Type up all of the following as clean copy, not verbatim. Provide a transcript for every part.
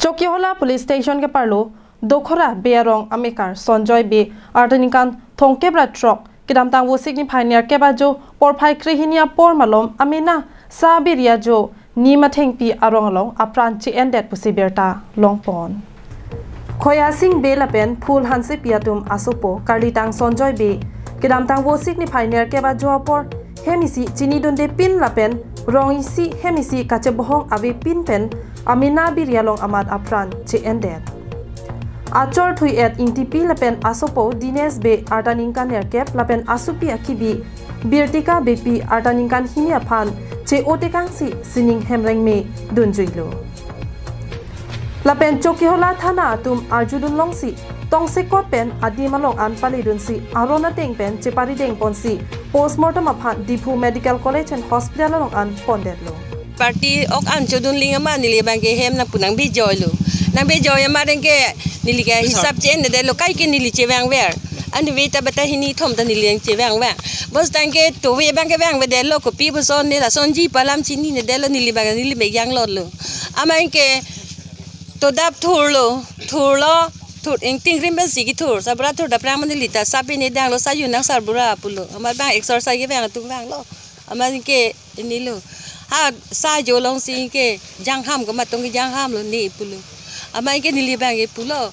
Dokhora Police Station ke parlo Dokhora Bey arong amekar Sonjoy Bey artanikan thongke bra truck kidam tang wo signi pioneer ke ba jo por phai krihinia por malom amena sabiria jo ni methang pi arong long apran chi endet pusiberta longpon khoya sing be lapen phul hanse piatum asopo karlitang Sonjoy Bey kidam tang wo signi pioneer ke ba jo por hemisi chini donde pin lapen rong isi hemisi kache bohong ave pin pen amina birialong amat apran che endet achor thui et intipi lapen asopo dines be artaninkan erkep lapen asupi akibi birtika bepi artaninkan hinia phan che otekang si sining hemreng me dunjuilo lapen Dokhora thana atum arjudun longsi tongse kot pen adimalong an palidun si arona teng pen che pari deng ponsi postmortem aphan Dipu Medical College and Hospital long an pondetlo party ok an chodun linga ma nili bange hem na punang be joy lo nang be joy ma dengke nili ga hisap chen de lo kai ke nili chewang wer an we ta bata hini thom ta nili ang chewang wa bos dengke to we bange wang we de lo ko pi boson ne la sonji palam chini ne de lo nili bange nili be yang lot lo amang ke to dap thur lo thur ing ting rim ba sigi thur sabra thur da prang nili ta sabi ne dang lo sa yu nang sar bura pulo amar bang exercise ke wang tu wang lo amang ke ni lo ha sa jo long sing ke jang ham ko matong jang ham lo ni pulo amai ke nili bang ke pulo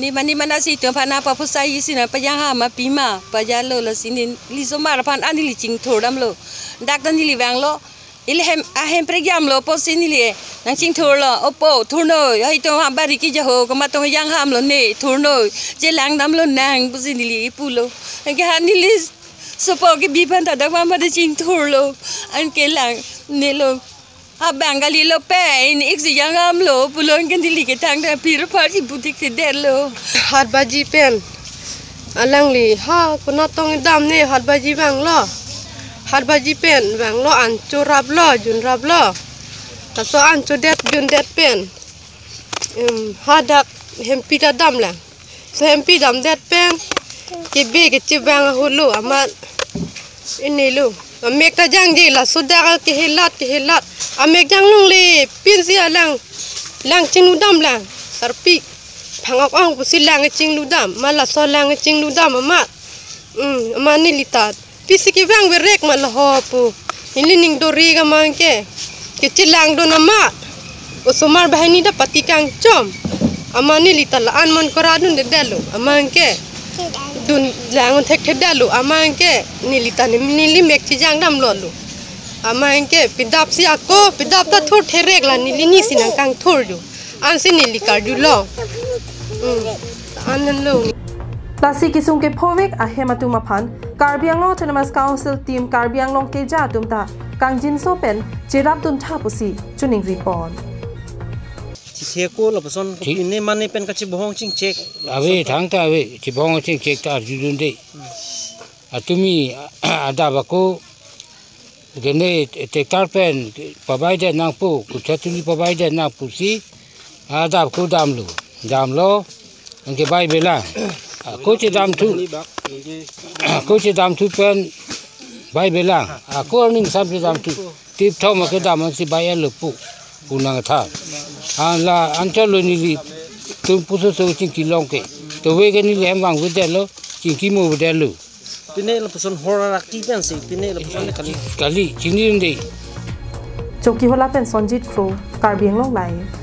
ni mani mana si to phana pa phusai sina pa jang ham ma pima pa ja lo lo sin li so mar phan ani li ching thoram lo dak dan nili bang lo il hem program lo po sin nili nang ching thor lo opo thurno hai to ha bari ki ja ho ko matong jang ham lo ni thurno je lang dam lo nang bu sin nili pulo ke ha nili sopo ke bipan ta dak ma de ching thur lo an ke lang ne lo abangali lo pe in iksi yang am lo pulon kan dili ke tang da pir party butik se der lo hat baji pen alang li ha kuna tong dam ne hat baji bang lo hat baji pen bang lo an churap lo jun rap lo ta so an chudet jun det pen hadak hempi da dam la so hempi dam det pen ke be ke chi bang hulu amat ini lo amek ta jang ji la sudah ke hilat amek jang lung le pin sia lang ching lu dam lang sarpi phangok ang pusi lang ching lu dam mala so lang ching lu dam ama amani lita pisiki bang berek mal ho pu ini ning dori ga mang ke chilang do nama usumar bahani da pati kang chom amani lita la an mon koradun de delu amang ke dun lang thek dalu amang ke nilita nili mek chi jang dam lolu amang ke pidap si ako pidap ta thur therek la nili ni sinang kang thur ju an si nili kar du lo anan lo lasi kisung ke phovek a hematuma phan Karbianglong Autonomous Council team Karbianglong ke ja tumta kangjin so pen chirap dun tha pusi chuning report Seko la person ini mani pen kachi bohong ching check awe thang ta awe chi bohong ching check ta judun de atumi ada bako gene tekar pen provide nang pu ku chatuni provide nang pu si ada ku dam lo angke bai bela ko chi dam tu pen bai bela ko ning sam chi dam tu tip thom ke dam si bai lo pu punang tha la anchalo ni tu puso so ching kilong ke to we ke ni lem wang with lo ching ki mo with lo tine la person horror activity si tine la person kali chini ndei Dokhora pen Sonjit Kro Karbianglong live